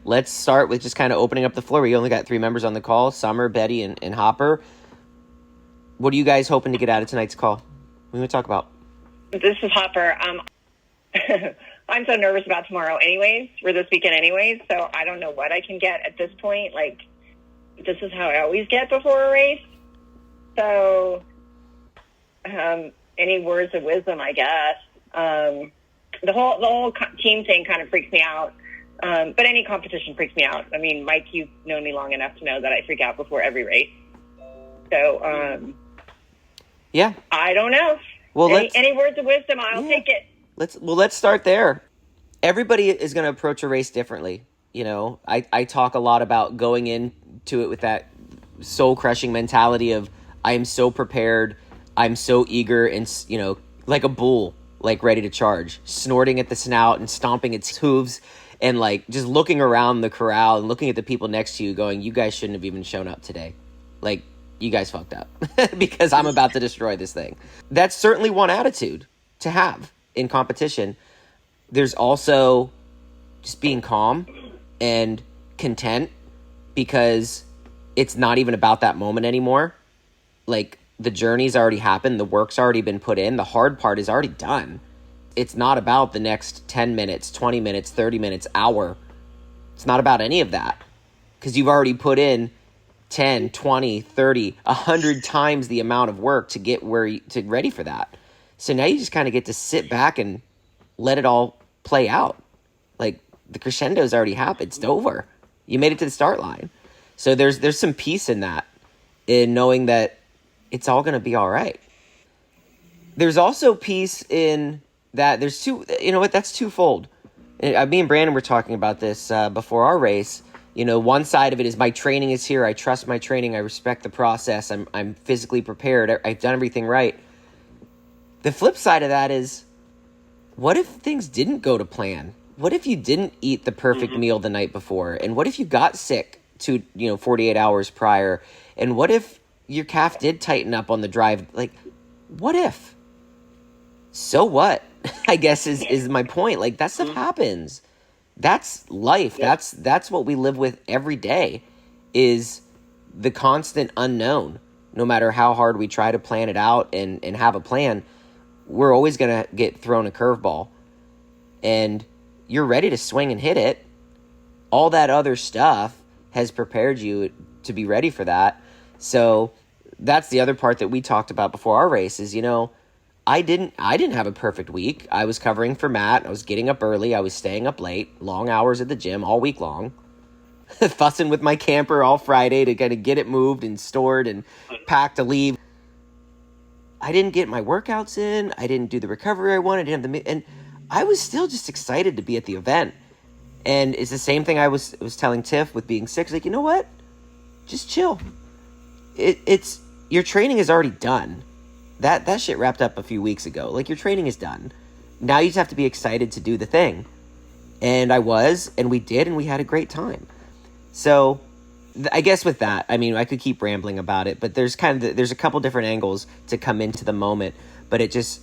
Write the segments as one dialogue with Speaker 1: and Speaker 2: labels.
Speaker 1: let's start with just kind of opening up the floor. We only got 3 members on the call, Summer, Betty, and Hopper. What are you guys hoping to get out of tonight's call? What are we going to talk about?
Speaker 2: This is Hopper. I'm so nervous about tomorrow anyways, for this weekend anyways, so I don't know what I can get at this point. Like, this is how I always get before a race. So, any words of wisdom, I guess. The whole team thing kind of freaks me out. But any competition freaks me out. I mean, Mike, you've known me long enough to know that I freak out before every race. So,
Speaker 1: yeah.
Speaker 2: I don't know.
Speaker 1: Well,
Speaker 2: any words of wisdom, I'll take it.
Speaker 1: Let's start there. Everybody is going to approach a race differently. You know, I talk a lot about going into it with that soul-crushing mentality of I am so prepared, I'm so eager, and, you know, like a bull, like ready to charge, snorting at the snout and stomping its hooves and, like, just looking around the corral and looking at the people next to you going, you guys shouldn't have even shown up today. Like, you guys fucked up because I'm about to destroy this thing. That's certainly one attitude to have in competition. There's also just being calm and content because it's not even about that moment anymore. Like, the journey's already happened. The work's already been put in. The hard part is already done. It's not about the next 10 minutes, 20 minutes, 30 minutes, hour. It's not about any of that because you've already put in 10, 20, 30, 100 times the amount of work to get to ready for that. So now you just kind of get to sit back and let it all play out. Like, the crescendo's already happened. It's over. You made it to the start line. So there's some peace in that, in knowing that it's all going to be all right. There's also peace in that there's that's twofold. And me and Brandon were talking about this before our race. You know, one side of it is my training is here. I trust my training. I respect the process. I'm physically prepared. I've done everything right. The flip side of that is, what if things didn't go to plan? What if you didn't eat the perfect meal the night before? And what if you got sick 48 hours prior? And what if your calf did tighten up on the drive? Like, what if? So what? I guess is my point. Like, that stuff happens. That's life. That's what we live with every day, is the constant unknown. No matter how hard we try to plan it out and have a plan, we're always going to get thrown a curveball. And you're ready to swing and hit it. All that other stuff has prepared you to be ready for that. So that's the other part that we talked about before our race is, I didn't have a perfect week. I was covering for Matt. I was getting up early. I was staying up late, long hours at the gym all week long, fussing with my camper all Friday to kind of get it moved and stored and packed to leave. I didn't get my workouts in. I didn't do the recovery I wanted. And I was still just excited to be at the event. And it's the same thing I was telling Tiff with being sick. It's like, you know what? Just chill. It's your training is already done. That shit wrapped up a few weeks ago. Like, your training is done. Now you just have to be excited to do the thing. And I was, and we did, and we had a great time. So I guess with that, I mean, I could keep rambling about it, but there's a couple different angles to come into the moment, but it has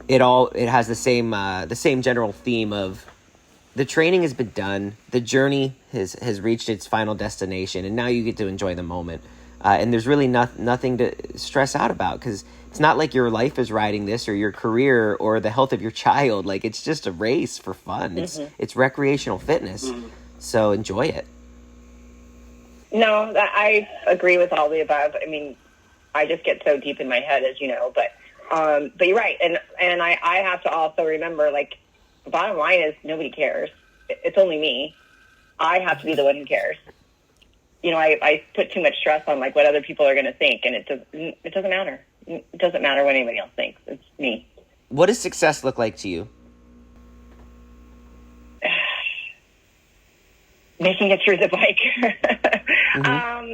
Speaker 1: the same general theme of the training has been done, the journey has reached its final destination, and now you get to enjoy the moment. And there's really nothing to stress out about, because it's not like your life is riding this, or your career, or the health of your child. Like, it's just a race for fun. It's recreational fitness. So enjoy it.
Speaker 2: No, I agree with all the above. I mean, I just get so deep in my head, as you know, but you're right. And I have to also remember, like, the bottom line is nobody cares. It's only me. I have to be the one who cares. I put too much stress on, like, what other people are going to think, and it doesn't matter. It doesn't matter what anybody else thinks. It's me.
Speaker 1: What does success look like to you?
Speaker 2: Making it through the bike.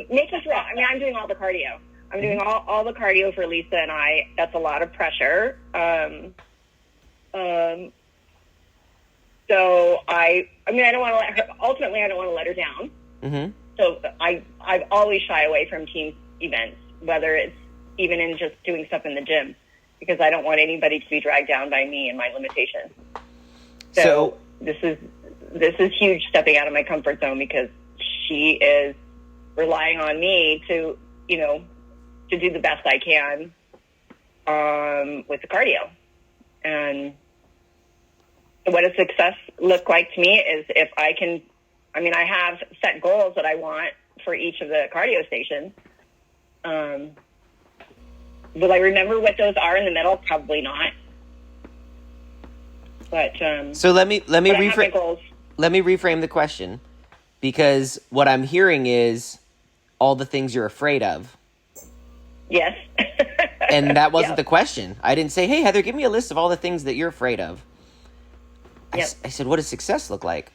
Speaker 2: Make us raw. I mean, I'm doing all the cardio. I'm doing all the cardio for Lisa and I. That's a lot of pressure. So I don't want to let her. Ultimately, I don't want to let her down. So I always shy away from team events, whether it's even in just doing stuff in the gym, because I don't want anybody to be dragged down by me and my limitations. So this is this is huge stepping out of my comfort zone because she is relying on me to, to do the best I can with the cardio. And what does success look like to me is if I can, I have set goals that I want for each of the cardio stations. Will I remember what those are in the middle? Probably not. But
Speaker 1: so let me reframe the question, because what I'm hearing is all the things you're afraid of.
Speaker 2: Yes.
Speaker 1: And that wasn't the question. I didn't say, hey, Heather, give me a list of all the things that you're afraid of. I said, what does success look like?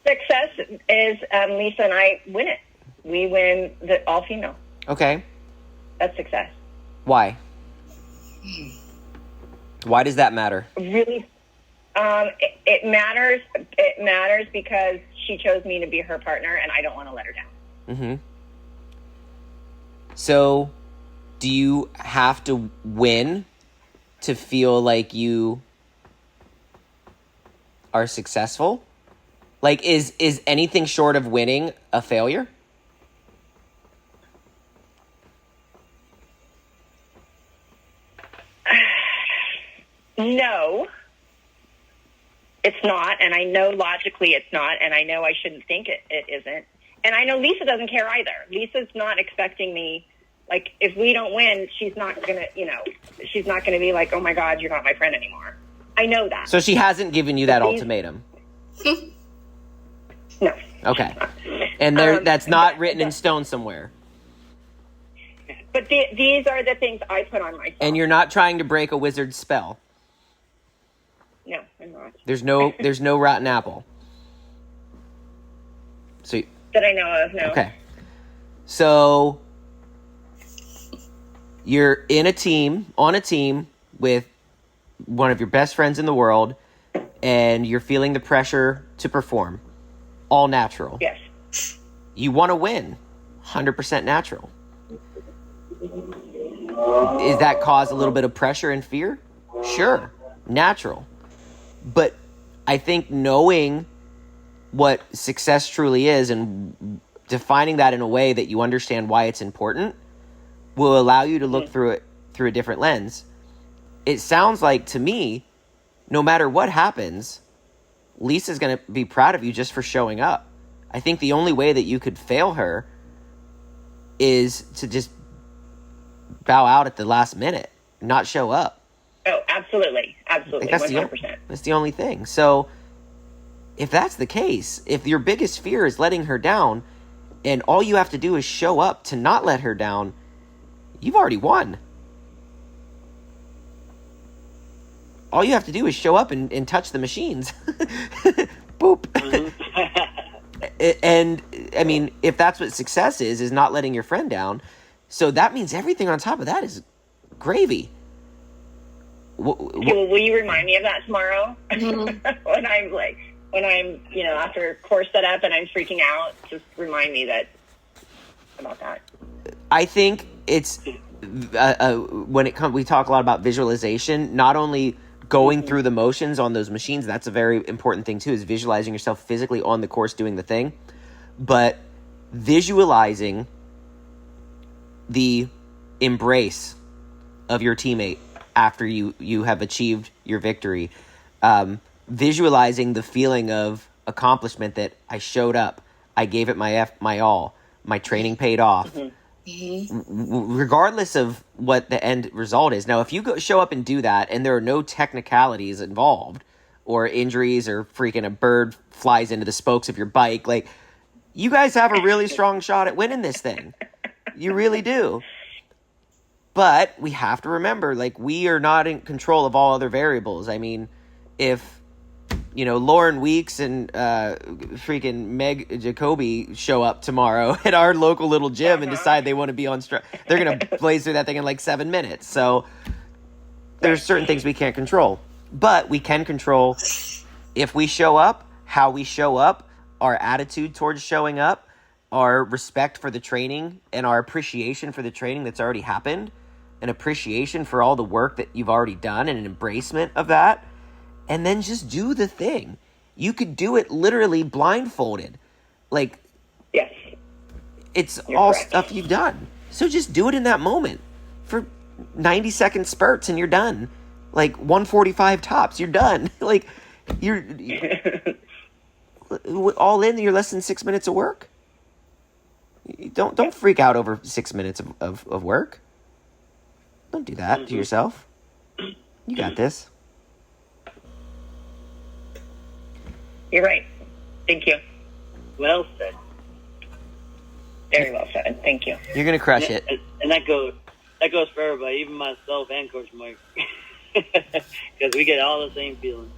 Speaker 2: Success is Lisa and I win it. We win the all-female.
Speaker 1: Okay.
Speaker 2: That's success.
Speaker 1: Why? Why does that matter?
Speaker 2: Really, it matters. It matters because she chose me to be her partner, and I don't want to let her down.
Speaker 1: Mm-hmm. So, do you have to win to feel like you are successful? Like, is anything short of winning a failure?
Speaker 2: No, it's not, and I know logically it's not, and I know I shouldn't think it isn't. And I know Lisa doesn't care either. Lisa's not expecting me, like, if we don't win, she's not going to, she's not going to be like, oh my God, you're not my friend anymore. I know that.
Speaker 1: So she hasn't given you that ultimatum?
Speaker 2: No.
Speaker 1: Okay. And that's not written in stone somewhere?
Speaker 2: But these are the things I put on myself.
Speaker 1: And you're not trying to break a wizard's spell?
Speaker 2: No, I'm not.
Speaker 1: There's no rotten apple? So
Speaker 2: that I know of, no.
Speaker 1: Okay. So you're on a team with one of your best friends in the world, and you're feeling the pressure to perform. All natural.
Speaker 2: Yes.
Speaker 1: You want to win. 100% natural. Is that cause a little bit of pressure and fear? Sure. Natural. But I think knowing what success truly is and defining that in a way that you understand why it's important will allow you to look through it through a different lens. It sounds like to me, no matter what happens, Lisa's going to be proud of you just for showing up. I think the only way that you could fail her is to just bow out at the last minute, not show up.
Speaker 2: Oh, absolutely. Absolutely. 100%.
Speaker 1: That's the only thing. So if that's the case, if your biggest fear is letting her down and all you have to do is show up to not let her down, you've already won. All you have to do is show up and touch the machines. Boop. And, I mean, if that's what success is not letting your friend down, so that means everything on top of that is gravy.
Speaker 2: Will you remind me of that tomorrow? when I'm after course set up and I'm freaking out, just remind me about that.
Speaker 1: I think it's, we talk a lot about visualization, not only going through the motions on those machines, that's a very important thing too, is visualizing yourself physically on the course doing the thing, but visualizing the embrace of your teammate after you have achieved your victory, visualizing the feeling of accomplishment that I showed up, I gave it my all, my training paid off, regardless of what the end result is. Now, if you show up and do that and there are no technicalities involved or injuries or freaking a bird flies into the spokes of your bike, like, you guys have a really strong shot at winning this thing. You really do. But we have to remember, like, we are not in control of all other variables. I mean, if, Lauren Weeks and freaking Meg Jacoby show up tomorrow at our local little gym and decide they want to be on they're going to blaze through that thing in like 7 minutes. So there's certain things we can't control. But we can control if we show up, how we show up, our attitude towards showing up, our respect for the training, and our appreciation for the training that's already happened, an appreciation for all the work that you've already done and an embracement of that, and then just do the thing. You could do it literally blindfolded. Like,
Speaker 2: Yes.
Speaker 1: it's
Speaker 2: You're
Speaker 1: all
Speaker 2: correct.
Speaker 1: stuff you've done. So just do it in that moment for 90-second spurts and you're done. Like 145 tops, you're done. Like you're all in, you're less than 6 minutes of work. Don't freak out over 6 minutes of work. Don't do that to yourself. You got this.
Speaker 2: You're right. Thank you.
Speaker 3: Well said.
Speaker 2: Very well said. Thank you.
Speaker 1: You're gonna crush it.
Speaker 3: And that goes for everybody, even myself and Coach Mike, because we get all the same feelings.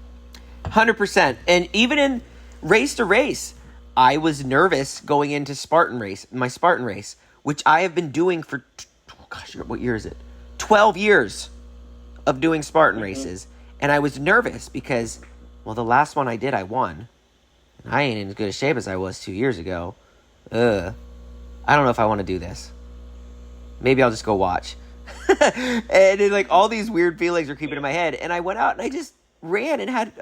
Speaker 1: 100%. And even in race to race, I was nervous going into my Spartan race, which I have been doing for, what year is it? 12 years of doing Spartan races. And I was nervous because, well, the last one I did, I won. And I ain't in as good a shape as I was 2 years ago. I don't know if I want to do this. Maybe I'll just go watch. And then, like, all these weird feelings were creeping in my head. And I went out and I just ran and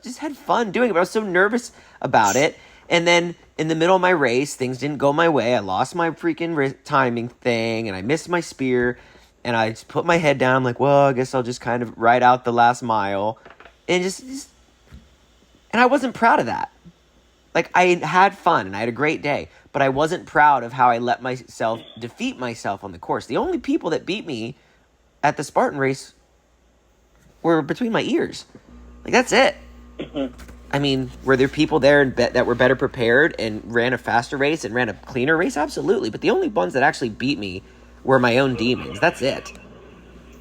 Speaker 1: just had fun doing it. But I was so nervous about it. And then in the middle of my race, things didn't go my way. I lost my freaking timing thing, and I missed my spear. And I just put my head down. I'm like, well, I guess I'll just kind of ride out the last mile. And and I wasn't proud of that. Like, I had fun, and I had a great day. But I wasn't proud of how I let myself defeat myself on the course. The only people that beat me at the Spartan race were between my ears. Like, that's it. I mean, were there people there that were better prepared and ran a faster race and ran a cleaner race? Absolutely. But the only ones that actually beat me were my own demons. That's it.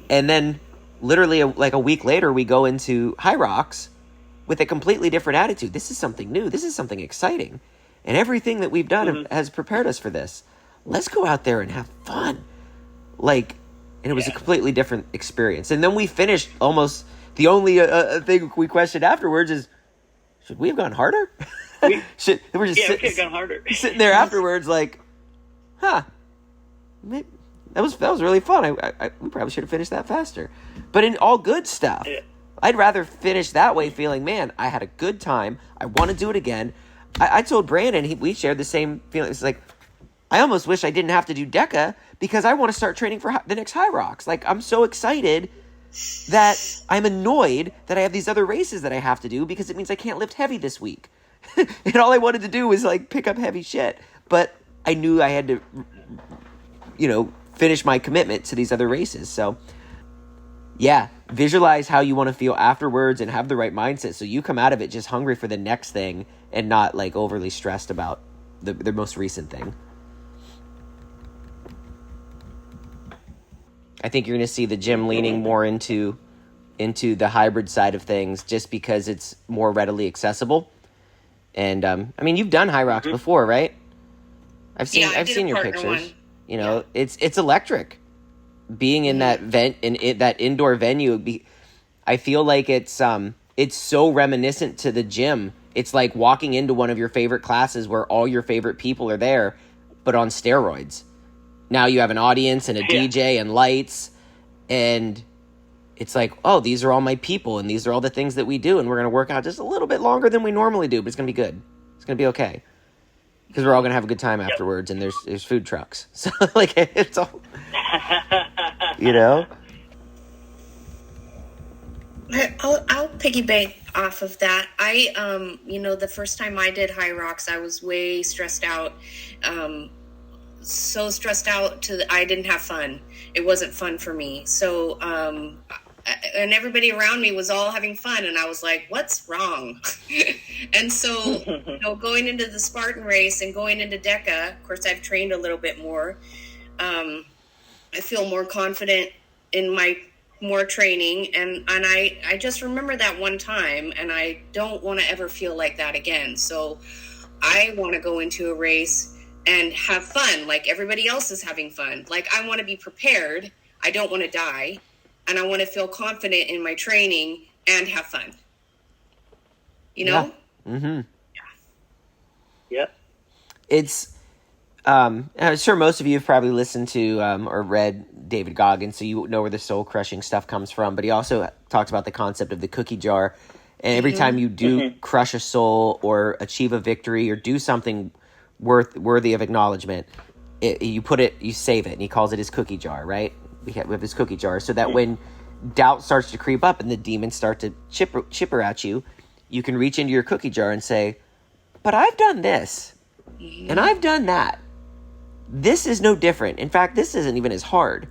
Speaker 1: And then literally like a week later, we go into HYROX with a completely different attitude. This is something new. This is something exciting. And everything that we've done has prepared us for this. Let's go out there and have fun. Like, and it was a completely different experience. And then we finished almost, the only thing we questioned afterwards is, should we have gone harder?
Speaker 3: We
Speaker 1: could
Speaker 3: have gone harder.
Speaker 1: Sitting there afterwards like, that was really fun. We probably should have finished that faster. But in all good stuff, I'd rather finish that way feeling, man, I had a good time. I want to do it again. I told Brandon, we shared the same feeling. It's like, I almost wish I didn't have to do DEKA because I want to start training for the next HYROX. Like, I'm so excited that I'm annoyed that I have these other races that I have to do because it means I can't lift heavy this week. And all I wanted to do was, like, pick up heavy shit. But I knew I had to, finish my commitment to these other races. So, yeah, visualize how you want to feel afterwards and have the right mindset so you come out of it just hungry for the next thing and not, like, overly stressed about the most recent thing. I think you're going to see the gym leaning more into the hybrid side of things just because it's more readily accessible. And, I mean, you've done HYROX before, right? I've seen your pictures.
Speaker 2: One.
Speaker 1: It's electric. Being in that that indoor venue, I feel like it's so reminiscent to the gym. It's like walking into one of your favorite classes where all your favorite people are there, but on steroids. Now you have an audience and a DJ and lights, and it's like, oh, these are all my people, and these are all the things that we do, and we're going to work out just a little bit longer than we normally do, but it's going to be good. It's going to be okay. Because we're all going to have a good time afterwards, and there's food trucks. So, like, it's all,
Speaker 4: I'll piggyback off of that. The first time I did HYROX, I was way stressed out. So stressed out I didn't have fun. It wasn't fun for me. So, and everybody around me was all having fun, and I was like, what's wrong? And so, going into the Spartan race and going into DEKA, of course, I've trained a little bit more. I feel more confident in my more training, and I just remember that one time, and I don't want to ever feel like that again. So I want to go into a race and have fun like everybody else is having fun. Like, I want to be prepared. I don't want to die. And I want to feel confident in my training and have fun.
Speaker 1: Yeah. Mm-hmm.
Speaker 3: Yep.
Speaker 1: It's, I'm sure most of you have probably listened to or read David Goggins, so you know where the soul-crushing stuff comes from. But he also talks about the concept of the cookie jar And every time you do crush a soul or achieve a victory or do something worthy of acknowledgement, you save it, and he calls it his cookie jar, right? We have this cookie jar, so that when doubt starts to creep up and the demons start to chipper at you, you can reach into your cookie jar and say, but I've done this, and I've done that. This is no different. In fact, this isn't even as hard.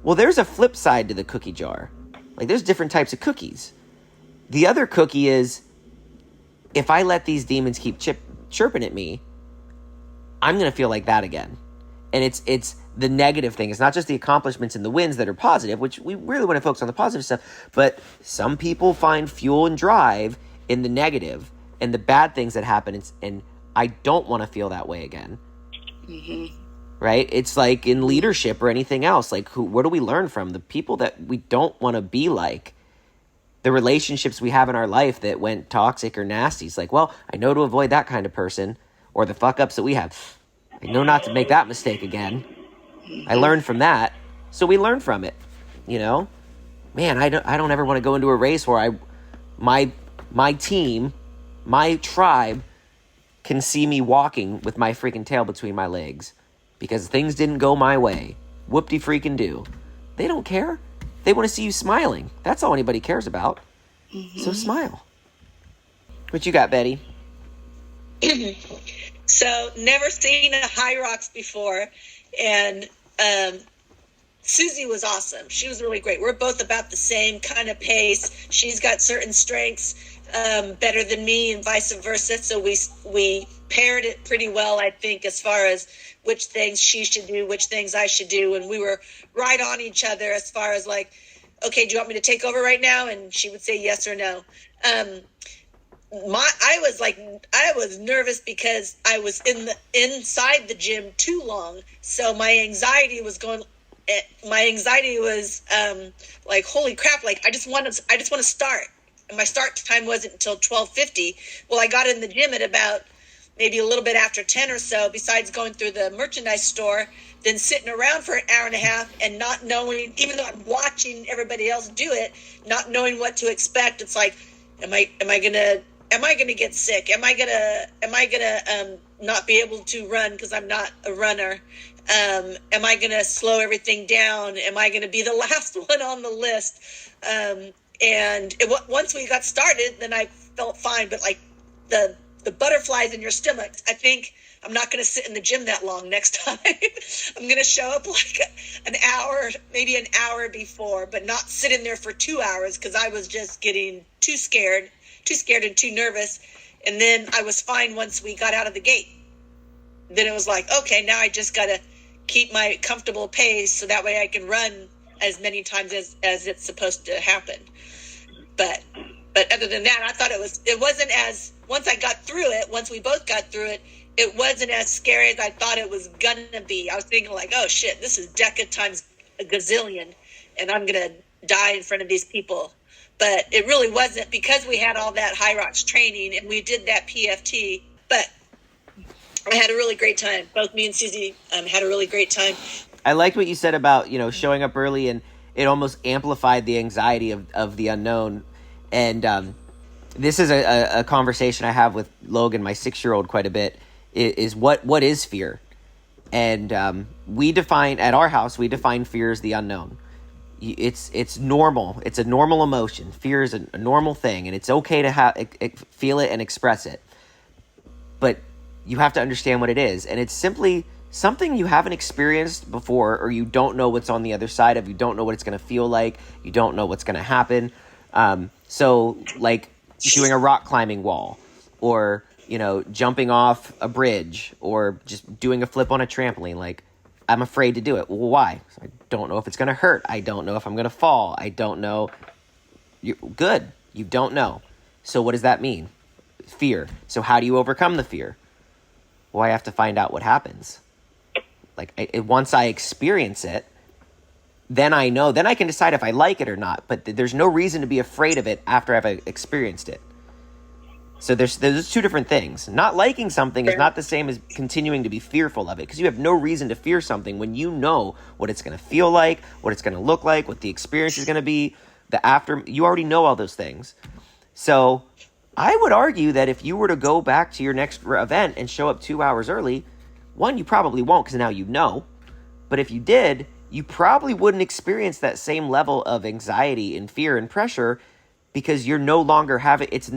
Speaker 1: Well, there's a flip side to the cookie jar. Like, there's different types of cookies. The other cookie is, if I let these demons keep chirping at me, I'm going to feel like that again. And it's the negative thing. It's not just the accomplishments and the wins that are positive, which we really want to focus on the positive stuff, but some people find fuel and drive in the negative and the bad things that happen, and I don't want to feel that way again. Right? It's like in leadership or anything else. Like, what do we learn from? The people that we don't want to be like. The relationships we have in our life that went toxic or nasty. It's like, well, I know to avoid that kind of person, or the fuck-ups that we have. I know not to make that mistake again. I learned from that, so we learn from it. You know? Man, I don't ever want to go into a race where my team, my tribe, can see me walking with my freaking tail between my legs because things didn't go my way. Whoop-de-freaking-do. They don't care. They want to see you smiling. That's all anybody cares about. So smile. What you got, Betty?
Speaker 5: So, never seen a HYROX before, and Susie was awesome. She was really great. We're both about the same kind of pace. She's got certain strengths better than me, and vice versa. So we paired it pretty well, I think, as far as which things she should do, which things I should do, and we were right on each other as far as like, okay, do you want me to take over right now? And she would say yes or no. I was nervous because I was inside the gym too long, so my anxiety was like, holy crap, like I just want to start, and my start time wasn't until 12:50. Well, I got in the gym at about maybe a little bit after 10 or so, besides going through the merchandise store, then sitting around for an hour and a half and not knowing, even though I'm watching everybody else do it, not knowing what to expect. It's like, am I gonna get sick? Am I gonna not be able to run because I'm not a runner? Am I gonna slow everything down? Am I gonna be the last one on the list? Once we got started, then I felt fine. But like the butterflies in your stomach, I think I'm not going to sit in the gym that long next time. I'm going to show up like an hour, maybe an hour before, but not sit in there for 2 hours because I was just getting too scared and too nervous. And then I was fine once we got out of the gate. Then it was like, okay, now I just got to keep my comfortable pace so that way I can run as many times as it's supposed to happen. But other than that, I thought it wasn't as, once we both got through it, it wasn't as scary as I thought it was gonna be. I was thinking like, oh shit, this is DEKA times a gazillion, and I'm gonna die in front of these people. But it really wasn't, because we had all that HYROX training and we did that PFT. But I had a really great time. Both me and Susie had a really great time.
Speaker 1: I liked what you said about, showing up early, and it almost amplified the anxiety of the unknown. And this is a conversation I have with Logan, my 6-year-old, quite a bit, is what is fear? And we define, at our house, fear as the unknown. It's normal. It's a normal emotion. Fear is a normal thing, and it's okay to feel it and express it. But you have to understand what it is, and it's simply something you haven't experienced before, or you don't know what's on the other side of. You don't know what it's going to feel like. You don't know what's going to happen. So like doing a rock climbing wall, or jumping off a bridge, or just doing a flip on a trampoline. Like, I'm afraid to do it. Well, why? I don't know if it's going to hurt. I don't know if I'm going to fall. I don't know. Good. You don't know. So what does that mean? Fear. So how do you overcome the fear? Well, I have to find out what happens. Like, once I experience it, then I know. Then I can decide if I like it or not. But there's no reason to be afraid of it after I've experienced it. So there's two different things. Not liking something is not the same as continuing to be fearful of it, because you have no reason to fear something when you know what it's going to feel like, what it's going to look like, what the experience is going to be. You already know all those things. So I would argue that if you were to go back to your next event and show up 2 hours early, one, you probably won't because now you know. But if you did, you probably wouldn't experience that same level of anxiety and fear and pressure because you're no longer having, it's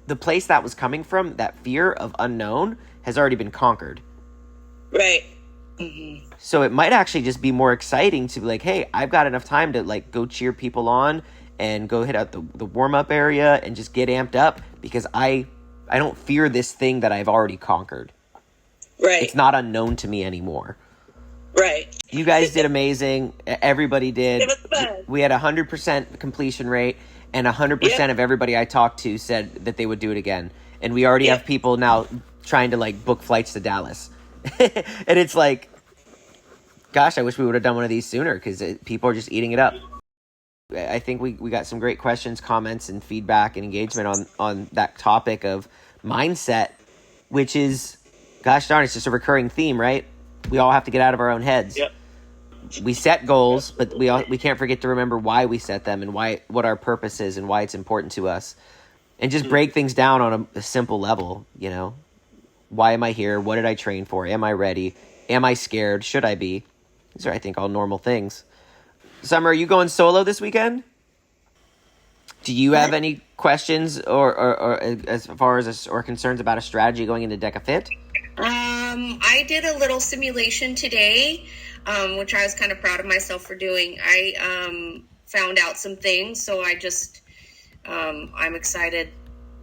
Speaker 1: the place that was coming from, that fear of unknown has already been conquered.
Speaker 5: Right.
Speaker 1: So it might actually just be more exciting to be like, hey, I've got enough time to like go cheer people on and go hit out the warm-up area and just get amped up because I don't fear this thing that I've already conquered.
Speaker 5: Right.
Speaker 1: It's not unknown to me anymore.
Speaker 5: Right.
Speaker 1: You guys did amazing. Everybody did.
Speaker 5: It was fun.
Speaker 1: We had 100% completion rate, and 100% of everybody I talked to said that they would do it again. And we already have people now trying to like book flights to Dallas. And it's like, gosh, I wish we would have done one of these sooner because people are just eating it up. I think we got some great questions, comments, and feedback and engagement on that topic of mindset, which is, gosh darn, it's just a recurring theme, right? We all have to get out of our own heads.
Speaker 3: Yep.
Speaker 1: We set goals, but we can't forget to remember why we set them and what our purpose is and why it's important to us. And just break things down on a simple level, you know. Why am I here? What did I train for? Am I ready? Am I scared? Should I be? These are, I think, all normal things. Summer, are you going solo this weekend? Do you have any questions or as far as or concerns about a strategy going into DEKA Fit?
Speaker 4: I did a little simulation today, which I was kind of proud of myself for doing. I found out some things, so I just I'm excited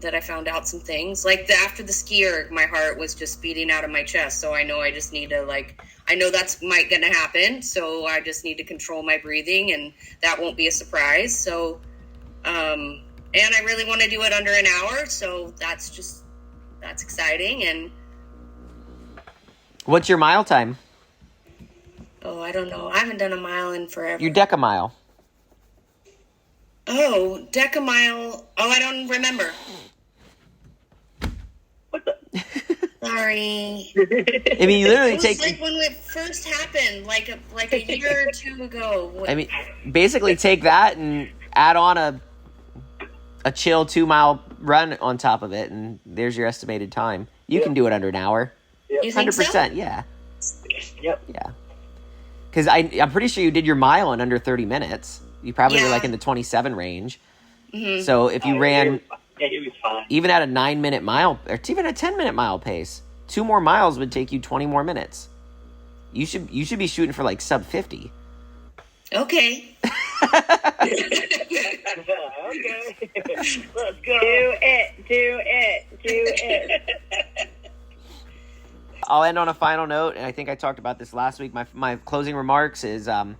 Speaker 4: that I found out some things. Like after the skier, my heart was just beating out of my chest, so I know I just need to I know that's gonna happen, so I just need to control my breathing, and that won't be a surprise. So, and I really want to do it under an hour, so that's exciting. And
Speaker 1: what's your mile time?
Speaker 4: oh, I don't know. I haven't done a mile in forever.
Speaker 1: Your DEKA mile.
Speaker 4: Oh, DEKA mile. Oh, I don't remember.
Speaker 3: What the?
Speaker 4: Sorry.
Speaker 1: I mean, you literally
Speaker 4: It was
Speaker 1: take.
Speaker 4: like when it first happened, like a year or two ago.
Speaker 1: I mean, basically take that and add on a chill 2 mile run on top of it, and there's your estimated time. You can do it under an hour.
Speaker 4: You think
Speaker 1: 100%.
Speaker 4: so?
Speaker 1: Yeah.
Speaker 3: Yep.
Speaker 1: Yeah. Because I'm pretty sure you did your mile in under 30 minutes. You probably were
Speaker 4: Yeah.
Speaker 1: like in the 27 range.
Speaker 4: Mm-hmm.
Speaker 1: So if you ran
Speaker 3: Yeah, he was fine.
Speaker 1: even at a 9-minute mile, or even a 10-minute mile pace, 2 more miles would take you 20 more minutes. You should be shooting for like sub 50.
Speaker 4: Okay.
Speaker 3: Okay. Let's go.
Speaker 2: Do it.
Speaker 1: I'll end on a final note, and I think I talked about this last week. My closing remarks is, and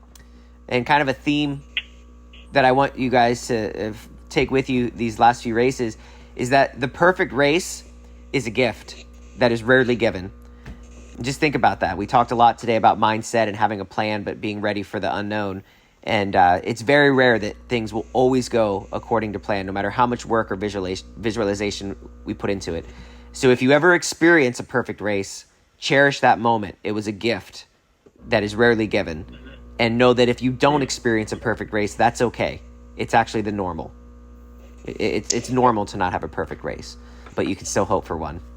Speaker 1: kind of a theme that I want you guys to take with you these last few races, is that the perfect race is a gift that is rarely given. Just think about that. We talked a lot today about mindset and having a plan, but being ready for the unknown. And it's very rare that things will always go according to plan, no matter how much work or visualization we put into it. So if you ever experience a perfect race, cherish that moment. It was a gift that is rarely given. And know that if you don't experience a perfect race, that's okay. It's actually the normal. It's normal to not have a perfect race, but you can still hope for one.